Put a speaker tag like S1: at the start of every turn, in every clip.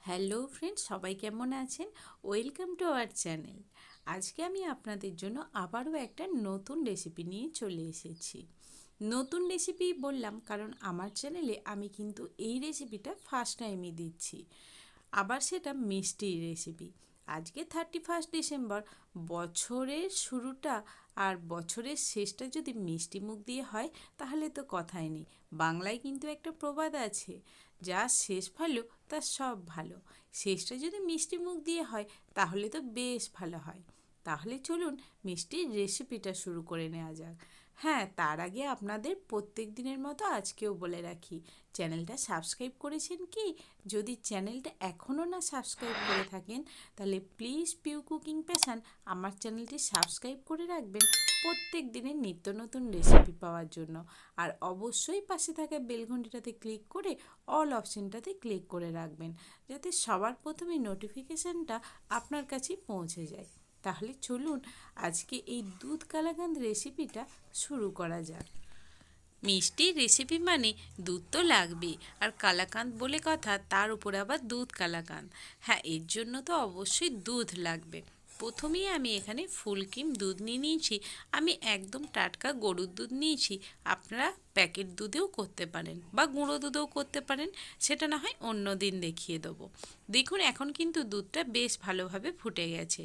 S1: Hello friends, সবাই কেমন আছেন? Welcome to our channel. আজকে আমি আপনাদের জন্য আবারও একটা নতুন রেসিপি নিয়ে চলে এসেছি। নতুন রেসিপি বললাম কারণ আমার চ্যানেলে আমি কিন্তু এই রেসিপিটা ফার্স্ট টাইমই দিচ্ছি, আবার সেটা মিষ্টির রেসিপি। আজকে 31 ডিসেম্বর, বছরের শুরুটা আর বছরের শেষটা যদি মিষ্টি মুখ দিয়ে হয় তাহলে তো কথাই নেই। বাংলায় কিন্তু একটা প্রবাদ আছে, যা শেষ ভালো তার সব ভালো। শেষটা যদি মিষ্টি মুখ দিয়ে হয় তাহলে তো বেশ ভালো হয়। তাহলে চলুন মিষ্টির রেসিপিটা শুরু করে নেওয়া যাক। হ্যাঁ, তার আগে আপনাদের প্রত্যেক দিনের মতো আজকেও বলে রাখি, চ্যানেলটা সাবস্ক্রাইব করেছেন কি? যদি চ্যানেলটা এখনও না সাবস্ক্রাইব করে থাকেন তাহলে প্লিজ পিউ কুকিং প্যাশন আমার চ্যানেলটি সাবস্ক্রাইব করে রাখবেন প্রত্যেক দিনের নিত্য নতুন রেসিপি পাওয়ার জন্য। আর অবশ্যই পাশে থাকা বেল ঘন্টিটাতে ক্লিক করে অল অপশনটাতে ক্লিক করে রাখবেন, যাতে সবার প্রথমে নোটিফিকেশানটা আপনার কাছেই পৌঁছে যায়। তাহলে চলুন আজকে এই দুধ কালাকাঁদ রেসিপিটা শুরু করা যাক। মিষ্টির রেসিপি মানে দুধ তো লাগবেই, আর কালাকাঁদ বলে কথা, তার উপরে আবার দুধ কালাকাঁদ। হ্যাঁ, এর জন্য তো অবশ্যই দুধ লাগবে। প্রথমেই আমি এখানে ফুল ক্রিম দুধ নিয়ে নিয়েছি। আমি একদম টাটকা গরুর দুধ নিয়েছি। আপনারা প্যাকেট দুধেও করতে পারেন বা গুঁড়ো দুধেও করতে পারেন, সেটা না হয় অন্য দিন দেখিয়ে দেবো। দেখুন এখন কিন্তু দুধটা বেশ ভালোভাবে ফুটে গেছে।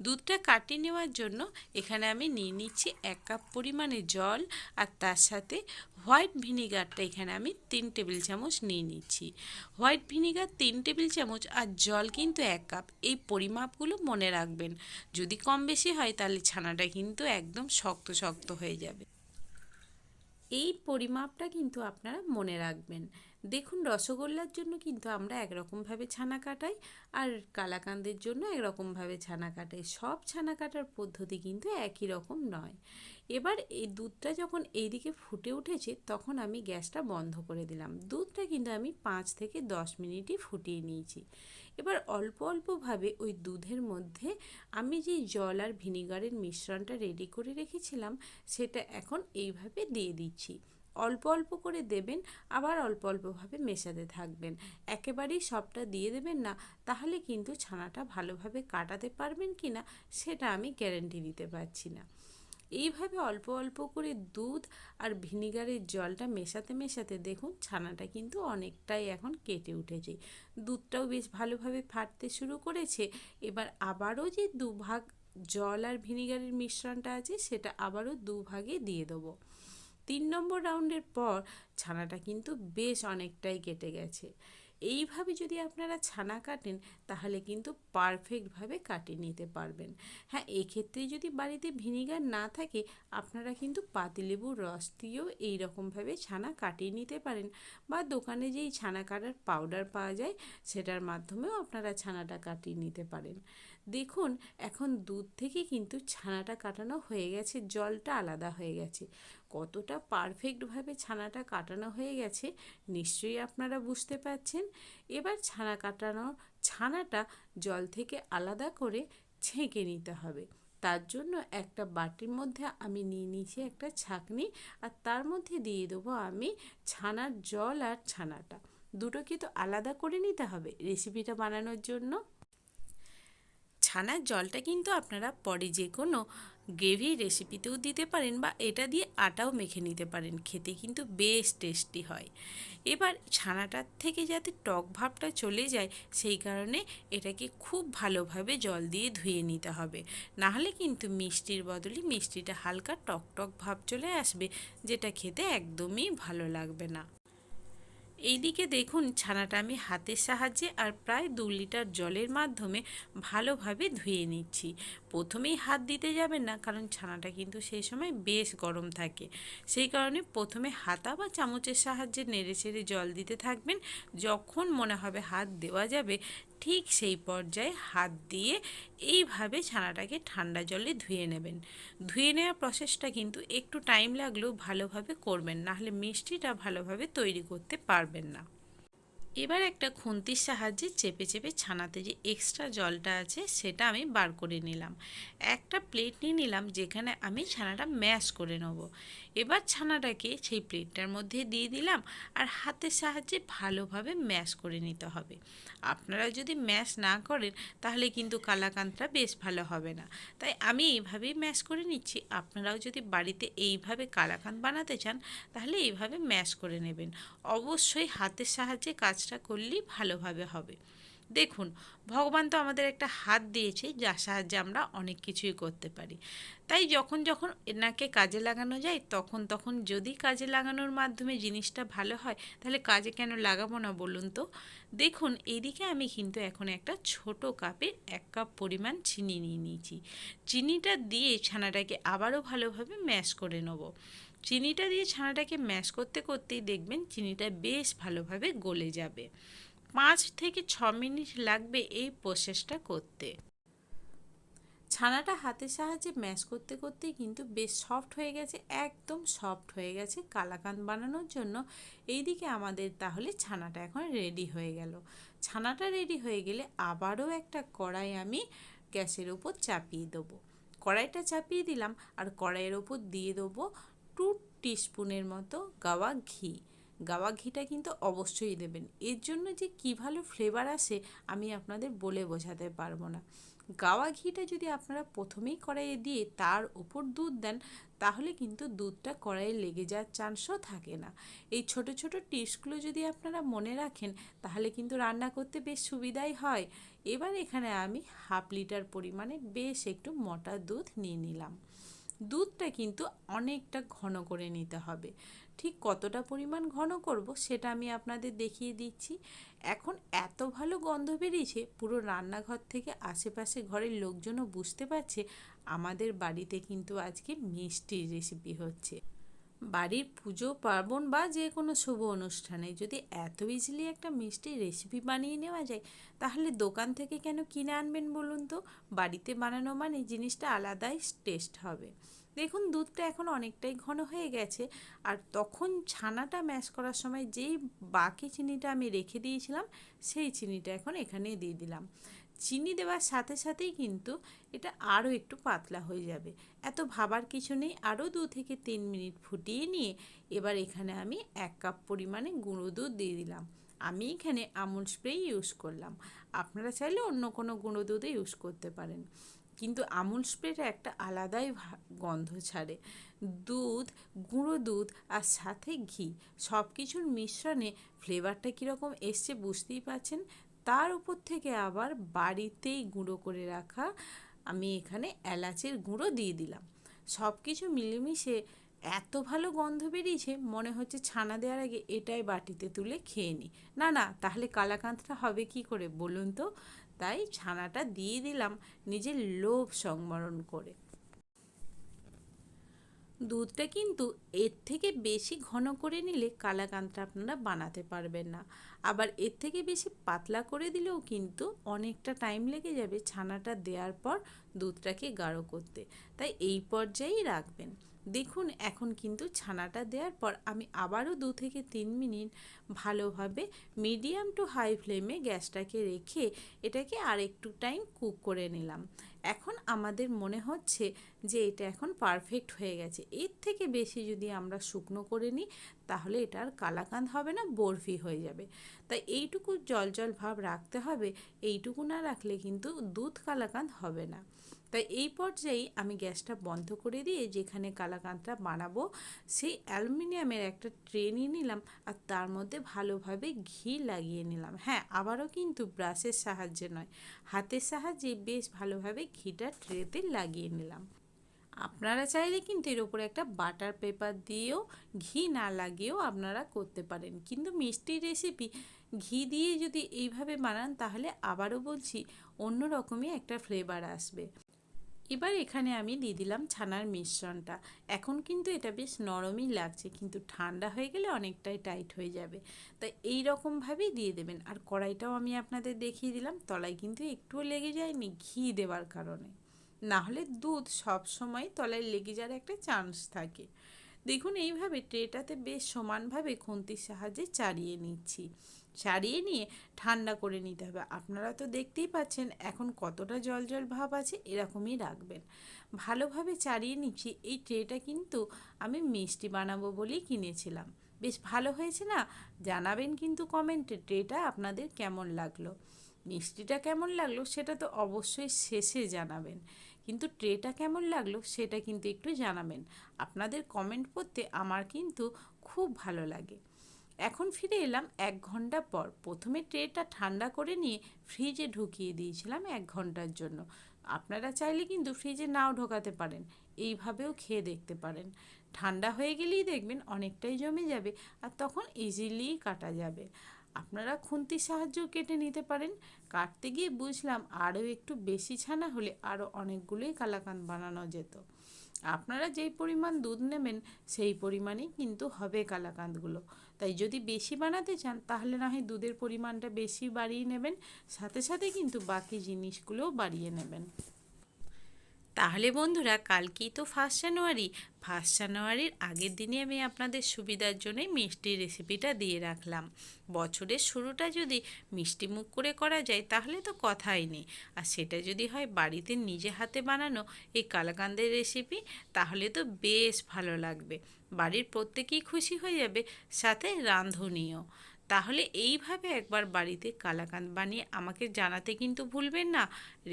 S1: দুধটা কাটিয়ে নেওয়ার জন্য এখানে আমি নিয়ে নিচ্ছি 1 কাপ পরিমাণে জল, আর তার সাথে হোয়াইট ভিনিগারটা এখানে আমি 3 টেবিল চামচ নিয়ে নিচ্ছি। হোয়াইট ভিনিগার 3 টেবিল চামচ আর জল কিন্তু 1 কাপ, এই পরিমাপগুলো মনে রাখবেন। যদি কম বেশি হয় তাহলে ছানাটা কিন্তু একদম শক্ত শক্ত হয়ে যাবে। এই পরিমাপটা কিন্তু আপনারা মনে রাখবেন। দেখুন, রসগোল্লার জন্য কিন্তু আমরা একরকমভাবে ছানা কাটাই, আর কালাকাঁদের জন্য একরকমভাবে ছানা কাটাই। সব ছানা কাটার পদ্ধতি কিন্তু একই রকম নয়। এবার এই দুধটা যখন এইদিকে ফুটে উঠেছে তখন আমি গ্যাসটা বন্ধ করে দিলাম। দুধটা কিন্তু আমি 5 থেকে 10 মিনিটই ফুটিয়ে নিয়েছি। এবার অল্প অল্পভাবে ওই দুধের মধ্যে আমি যে জল আর ভিনিগারের মিশ্রণটা রেডি করে রেখেছিলাম সেটা এখন এইভাবে দিয়ে দিচ্ছি। অল্প অল্প করে দেবেন, আবার অল্প অল্পভাবে মেশাতে থাকবেন। একেবারেই সবটা দিয়ে দেবেন না, তাহলে কিন্তু ছানাটা ভালোভাবে কাটাতে পারবেন কি না সেটা আমি গ্যারেন্টি দিতে পারছি না। এইভাবে অল্প অল্প করে দুধ আর ভিনিগারের জলটা মেশাতে মেশাতে দেখুন ছানাটা কিন্তু অনেকটাই এখন কেটে উঠেছে। দুধটাও বেশ ভালোভাবে ফাটতে শুরু করেছে। এবার আবারও যে দুভাগ জল আর ভিনিগারের মিশ্রণটা আছে সেটা আবারও দুভাগে দিয়ে দেবো। 3 নম্বর রাউন্ডের পর ছানাটা কিন্তু বেশ অনেকটাই কেটে গেছে। এইভাবে যদি আপনারা ছানা কাটেন তাহলে কিন্তু পারফেক্টভাবে কাটিয়ে নিতে পারবেন। হ্যাঁ, এক্ষেত্রে যদি বাড়িতে ভিনিগার না থাকে আপনারা কিন্তু পাতিলেবুর রস দিয়েও এইরকমভাবে ছানা কাটিয়ে নিতে পারেন, বা দোকানে যেই ছানা কাটার পাউডার পাওয়া যায় সেটার মাধ্যমেও আপনারা ছানাটা কাটিয়ে নিতে পারেন। দেখুন এখন দুধ থেকে কিন্তু ছানাটা কাটানো হয়ে গেছে, জলটা আলাদা হয়ে গেছে। কতটা পারফেক্টভাবে ছানাটা কাটানো হয়ে গেছে নিশ্চয়ই আপনারা বুঝতে পারছেন। এবার ছানাটা জল থেকে আলাদা করে ছেঁকে নিতে হবে। তার জন্য একটা বাটির মধ্যে আমি নিয়ে নিয়েছি একটা ছাঁকনি, আর তার মধ্যে দিয়ে দেবো আমি ছানার জল আর ছানাটা। দুটোকে তো আলাদা করে নিতে হবে রেসিপিটা বানানোর জন্য। ছানার জলটা কিন্তু আপনারা পরে যে কোনো গ্রেভি রেসিপিতেও দিতে পারেন, বা এটা দিয়ে আটাও মেখে নিতে পারেন, খেতে কিন্তু বেশ টেস্টি হয়। এবার ছানাটার থেকে যাতে টক ভাবটা চলে যায় সেই কারণে এটাকে খুব ভালোভাবে জল দিয়ে ধুয়ে নিতে হবে, নাহলে কিন্তু মিষ্টির বদলে মিষ্টিটা হালকা টক টক ভাব চলে আসবে, যেটা খেতে একদমই ভালো লাগবে না। এইদিকে দেখুন ছানাটা আমি হাতের সাহায্যে আর প্রায় 2 লিটার জলের মাধ্যমে ভালোভাবে ধুয়ে নিচ্ছি। প্রথমেই হাত দিতে যাবেন না, কারণ ছানাটা কিন্তু সেই সময় বেশ গরম থাকে। সেই কারণে প্রথমে হাতা বা চামচের সাহায্যে নেড়ে চেড়ে জল দিতে থাকবেন। যখন মনে হবে হাত দেওয়া যাবে ঠিক সেই পর্যায়ে হাত দিয়ে এইভাবে ছানাটাকে ঠান্ডা জলে ধুয়ে নেবেন। ধুয়ে নেওয়ার প্রসেসটা কিন্তু একটু টাইম লাগলেও ভালোভাবে করবেন, নাহলে মিষ্টিটা ভালোভাবে তৈরি করতে পারবেন না। এবার একটা খুন্তির সাহায্যে চেপে চেপে ছানাতে যে এক্সট্রা জলটা আছে সেটা আমি বার করে নিলাম। একটা প্লেট নিয়ে নিলাম যেখানে আমি ছানাটা ম্যাশ করে নেব। এবার ছানাটাকে সেই প্লেটটার মধ্যে দিয়ে দিলাম আর হাতের সাহায্যে ভালোভাবে ম্যাশ করে নিতে হবে। আপনারা যদি ম্যাশ না করেন তাহলে কিন্তু কালাকাঁদটা বেশ ভালো হবে না, তাই আমি এইভাবেই ম্যাশ করে নিচ্ছি। আপনারাও যদি বাড়িতে এইভাবে কালাকাঁদ বানাতে চান তাহলে এইভাবে ম্যাশ করে নেবেন। অবশ্যই হাতের সাহায্যে কাজটা করলেই ভালোভাবে হবে। দেখুন, ভগবান তো আমাদের একটা হাত দিয়েছে, যার সাহায্যে আমরা অনেক কিছুই করতে পারি। তাই যখন যখন এনাকে কাজে লাগানো যায় তখন তখন যদি কাজে লাগানোর মাধ্যমে জিনিসটা ভালো হয় তাহলে কাজে কেন লাগাবো না বলুন তো। দেখুন, এইদিকে আমি কিন্তু এখন একটা ছোট কাপে 1 কাপ পরিমাণ চিনি নিয়ে নিয়েছি। চিনিটা দিয়ে ছানাটাকে আবারও ভালোভাবে ম্যাশ করে নেব। চিনিটা দিয়ে ছানাটাকে ম্যাশ করতে করতেই দেখবেন চিনিটা বেশ ভালোভাবে গলে যাবে। 5 থেকে 6 মিনিট লাগবে এই প্রসেসটা করতে। ছানাটা হাতের সাহায্যে ম্যাশ করতে করতেই কিন্তু বেশ সফট হয়ে গেছে, একদম সফট হয়ে গেছে কালাকাঁদ বানানোর জন্য। এইদিকে আমাদের তাহলে ছানাটা এখন রেডি হয়ে গেল। ছানাটা রেডি হয়ে গেলে আবারও একটা কড়াই আমি গ্যাসের ওপর চাপিয়ে দেবো। কড়াইটা চাপিয়ে দিলাম আর কড়াইয়ের ওপর দিয়ে দেবো 2 টিস্পুনের মতো গাওয়া ঘি। গাওয়া ঘিটা কিন্তু অবশ্যই দেবেন, এর জন্য যে কী ভালো ফ্লেভার আসে আমি আপনাদের বলে বোঝাতে পারবো না। গাওয়া ঘিটা যদি আপনারা প্রথমেই কড়াইয়ে দিয়ে তার উপর দুধ দেন তাহলে কিন্তু দুধটা কড়াইয়ে লেগে যাওয়ার চান্সও থাকে না। এই ছোট ছোট টিপসগুলো যদি আপনারা মনে রাখেন তাহলে কিন্তু রান্না করতে বেশ সুবিধাই হয়। এবার এখানে আমি 1/2 লিটার পরিমাণে বেশ একটু মোটা দুধ নিয়ে নিলাম। দুধটা কিন্তু অনেকটা ঘন করে নিতে হবে। ঠিক কতটা পরিমাণ ঘন করব সেটা আমি আপনাদের দেখিয়ে দিচ্ছি। এখন এত ভালো গন্ধ বেরিয়েছে, পুরো রান্নাঘর থেকে আশেপাশে ঘরের লোকজনও বুঝতে পারছে আমাদের বাড়িতে কিন্তু আজকে মিষ্টির রেসিপি হচ্ছে। বাড়ির পুজো পার্বণ বা যে কোনো শুভ অনুষ্ঠানে যদি এত ইজিলি একটা মিষ্টির রেসিপি বানিয়ে নেওয়া যায় তাহলে দোকান থেকে কেন কিনে আনবেন বলুন তো। বাড়িতে বানানো মানে জিনিসটা আলাদাই টেস্ট হবে। দেখুন, দুধটা এখন অনেকটাই ঘন হয়ে গেছে আর তখন ছানাটা ম্যাশ করার সময় যেই বাকি চিনিটা আমি রেখে দিয়েছিলাম সেই চিনিটা এখন এখানে দিয়ে দিলাম। চিনি দেওয়ার সাথে সাথেই কিন্তু এটা আরও একটু পাতলা হয়ে যাবে, এত ভাবার কিছু নেই। আরও 2 থেকে 3 মিনিট ফুটিয়ে নিয়ে এবার এখানে আমি 1 কাপ পরিমাণে গুঁড়ো দুধ দিয়ে দিলাম। আমি এখানে আমুল স্প্রে ইউজ করলাম, আপনারা চাইলে অন্য কোনো গুঁড়ো দুধে ইউজ করতে পারেন, কিন্তু আমুল স্প্রেটা একটা আলাদাই গন্ধ ছাড়ে। দুধ, গুঁড়ো দুধ আর সাথে ঘি সব কিছুর মিশ্রণে ফ্লেভারটা কীরকম এসছে বুঝতেই পারছেন। তার উপর থেকে আবার বাড়িতেই গুঁড়ো করে রাখা আমি এখানে এলাচের গুঁড়ো দিয়ে দিলাম। সব কিছু মিলেমিশে এত ভালো গন্ধ বেরিয়েছে মনে হচ্ছে ছানা দেওয়ার আগে এটাই বাটিতে তুলে খেয়ে নিই। না না, তাহলে কালাকাঁদটা হবে কি করে বলুন তো। তাই ছানাটা দিয়ে দিলাম নিজের লোভ সংবরণ করে। দুধটা কিন্তু এর থেকে বেশি ঘন করে নিলে কালাকাঁদটা আপনারা বানাতে পারবেন না, আবার এর থেকে বেশি পাতলা করে দিলেও কিন্তু অনেকটা টাইম লেগে যাবে ছানাটা দেওয়ার পর দুধটাকে গাঢ় করতে। তাই এই পর্যায়েই রাখবেন। দেখুন, এখন কিন্তু ছানাটা দেওয়ার পর আমি আবারও 2 থেকে 3 মিনিট ভালোভাবে মিডিয়াম টু হাই ফ্লেমে গ্যাসটাকে রেখে এটাকে আর একটু টাইম কুক করে নিলাম। এখন আমাদের মনে হচ্ছে যে এটা এখন পারফেক্ট হয়ে গেছে। এর থেকে বেশি যদি আমরা শুকনো করে নিই তাহলে এটা আর কালাকাঁদ হবে না, বরফি হয়ে যাবে। তাই এইটুকু জল জল ভাব রাখতে হবে, এইটুকু না রাখলে কিন্তু দুধ কালাকাঁদ হবে না। তাই এই পর্যায়েই আমি গ্যাসটা বন্ধ করে দিয়ে যেখানে কালাকাঁদটা বানাবো সেই অ্যালুমিনিয়ামের একটা ট্রে নিয়ে নিলাম আর তার মধ্যে ভালোভাবে ঘি লাগিয়ে নিলাম। হ্যাঁ, আবারও কিন্তু ব্রাশের সাহায্যে নয়, হাতের সাহায্যে বেশ ভালোভাবে ঘিটা ট্রেতে লাগিয়ে নিলাম। আপনারা চাইলে কিন্তু এর উপরে একটা বাটার পেপার দিয়েও ঘি না লাগিয়েও আপনারা করতে পারেন, কিন্তু মিষ্টির রেসিপি ঘি দিয়ে যদি এইভাবে বানান তাহলে আবারও বলছি অন্য রকমই একটা ফ্লেভার আসবে। এবার এখানে আমি দিয়ে দিলাম ছানার মিশ্রণটা। এখন কিন্তু এটা বেশ নরমই লাগছে, কিন্তু ঠান্ডা হয়ে গেলে অনেকটাই টাইট হয়ে যাবে। তাই এই রকমভাবেই দিয়ে দেবেন। আর কড়াইটাও আমি আপনাদের দেখিয়ে দিলাম, তলায় কিন্তু একটুও লেগে যায়নি ঘি দেওয়ার কারণে। না হলে দুধ সব সময় তলায় লেগে যাওয়ার একটা চান্স থাকে। দেখুন, এইভাবে ট্রেটাতে বেশ সমানভাবে খুন্তির সাহায্যে চাড়িয়ে নিচ্ছি। ছাড়িয়ে নিয়ে ঠান্ডা করে নিতে হবে। আপনারা তো দেখতেই পাচ্ছেন এখন কতটা জল জল ভাব আছে, এরকমই রাখবেন। ভালোভাবে ছাড়িয়ে নিচ্ছি। এই ট্রেটা কিন্তু আমি মিষ্টি বানাবো বলেই কিনেছিলাম। বেশ ভালো হয়েছে না? জানাবেন কিন্তু কমেন্টে ট্রেটা আপনাদের কেমন লাগলো। মিষ্টিটা কেমন লাগলো সেটা তো অবশ্যই শেষে জানাবেন, কিন্তু ট্রেটা কেমন লাগলো সেটা কিন্তু একটু জানাবেন। আপনাদের কমেন্ট পড়তে আমার কিন্তু খুব ভালো লাগে। এখন ফিরে এলাম 1 ঘন্টা পর। প্রথমে ট্রেটা ঠান্ডা করে নিয়ে ফ্রিজে ঢুকিয়ে দিয়েছিলাম 1 ঘন্টার জন্য। আপনারা চাইলে কিন্তু ফ্রিজে নাও ঢোকাতে পারেন, এইভাবেও খেয়ে দেখতে পারেন। ঠান্ডা হয়ে গেলেই দেখবেন অনেকটাই জমে যাবে, আর তখন ইজিলি কাটা যাবে। আপনারা খুন্তির সাহায্যেও কেটে নিতে পারেন। কাটতে গিয়ে বুঝলাম আরও একটু বেশি ছানা হলে আরও অনেকগুলোই কালাকাঁদ বানানো যেত। আপনারা যেই পরিমাণ দুধ নেবেন সেই পরিমাণেই কিন্তু হবে কালাকাঁদগুলো। তাই যদি বেশি বানাতে চান তাহলে না হয় দুধের পরিমাণটা বেশি বাড়িয়ে নেবেন, সাথে সাথে কিন্তু বাকি জিনিসগুলোও বাড়িয়ে নেবেন। তাহলে বন্ধুরা, কালকেই তো 1 জানুয়ারি। 1 জানুয়ারির আগের দিনই আমি আপনাদের সুবিধার জন্যই মিষ্টির রেসিপিটা দিয়ে রাখলাম। বছরের শুরুটা যদি মিষ্টি মুখ করে করা যায় তাহলে তো কথাই নেই। আর সেটা যদি হয় বাড়িতে নিজে হাতে বানানো এই কালাকাঁদের রেসিপি, তাহলে তো বেশ ভালো লাগবে। বাড়ির প্রত্যেকেই খুশি হয়ে যাবে, সাথে রাঁধুনিও। তাহলে এইভাবে একবার বাড়িতে কালাকাঁদ বানিয়ে আমাকে জানাতে কিন্তু ভুলবেন না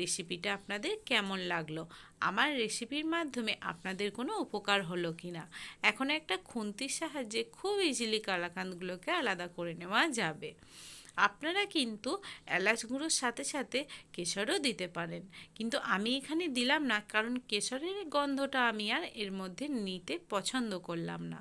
S1: রেসিপিটা আপনাদের কেমন লাগলো। আমার রেসিপির মাধ্যমে আপনাদের কোনো উপকার হলো কি না। এখন একটা খুন্তির সাহায্যে খুব ইজিলি কালাকাঁদগুলোকে আলাদা করে নেওয়া যাবে। আপনারা কিন্তু এলাচ গুঁড়োর সাথে সাথে কেশরও দিতে পারেন, কিন্তু আমি এখানে দিলাম না, কারণ কেশরের গন্ধটা আমি আর এর মধ্যে নিতে পছন্দ করলাম না।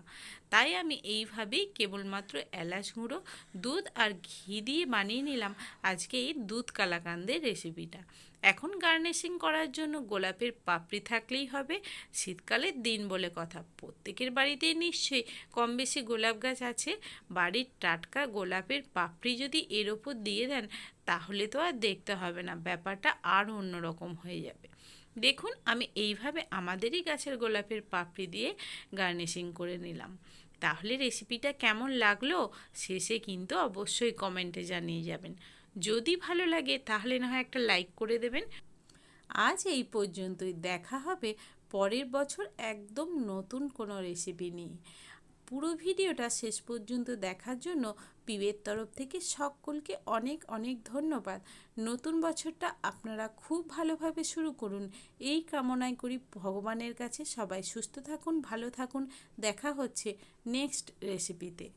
S1: তাই আমি এইভাবেই কেবলমাত্র এলাচ গুঁড়ো, দুধ আর ঘি দিয়ে বানিয়ে নিলাম আজকে এই দুধ কালাকাঁদের রেসিপিটা। এখন গার্নিশিং করার জন্য গোলাপের পাপড়ি থাকলেই হবে। শীতকালের দিন বলে কথা, প্রত্যেকের বাড়িতেই নিশ্চয়ই কম বেশি গোলাপ গাছ আছে। বাড়ির টাটকা গোলাপের পাপড়ি যদি এর ওপর দিয়ে দেন তাহলে তো আর দেখতে হবে না, ব্যাপারটা আরও অন্যরকম হয়ে যাবে। দেখুন আমি এইভাবে আমাদেরই গাছের গোলাপের পাপড়ি দিয়ে গার্নিশিং করে নিলাম। তাহলে রেসিপিটা কেমন লাগলো শেষে কিন্তু অবশ্যই কমেন্টে জানিয়ে যাবেন। যদি ভালো লাগে তাহলে না হয় একটা লাইক করে দেবেন। আজ এই পর্যন্তই, দেখা হবে পরের বছর একদম নতুন কোনো রেসিপি নিয়ে। পুরো ভিডিওটা শেষ পর্যন্ত দেখার জন্য পিবের তরফ থেকে সকলকে অনেক অনেক ধন্যবাদ। নতুন বছরটা আপনারা খুব ভালোভাবে শুরু করুন, এই কামনাই করি ভগবানের কাছে। সবাই সুস্থ থাকুন, ভালো থাকুন। দেখা হচ্ছে নেক্সট রেসিপিতে।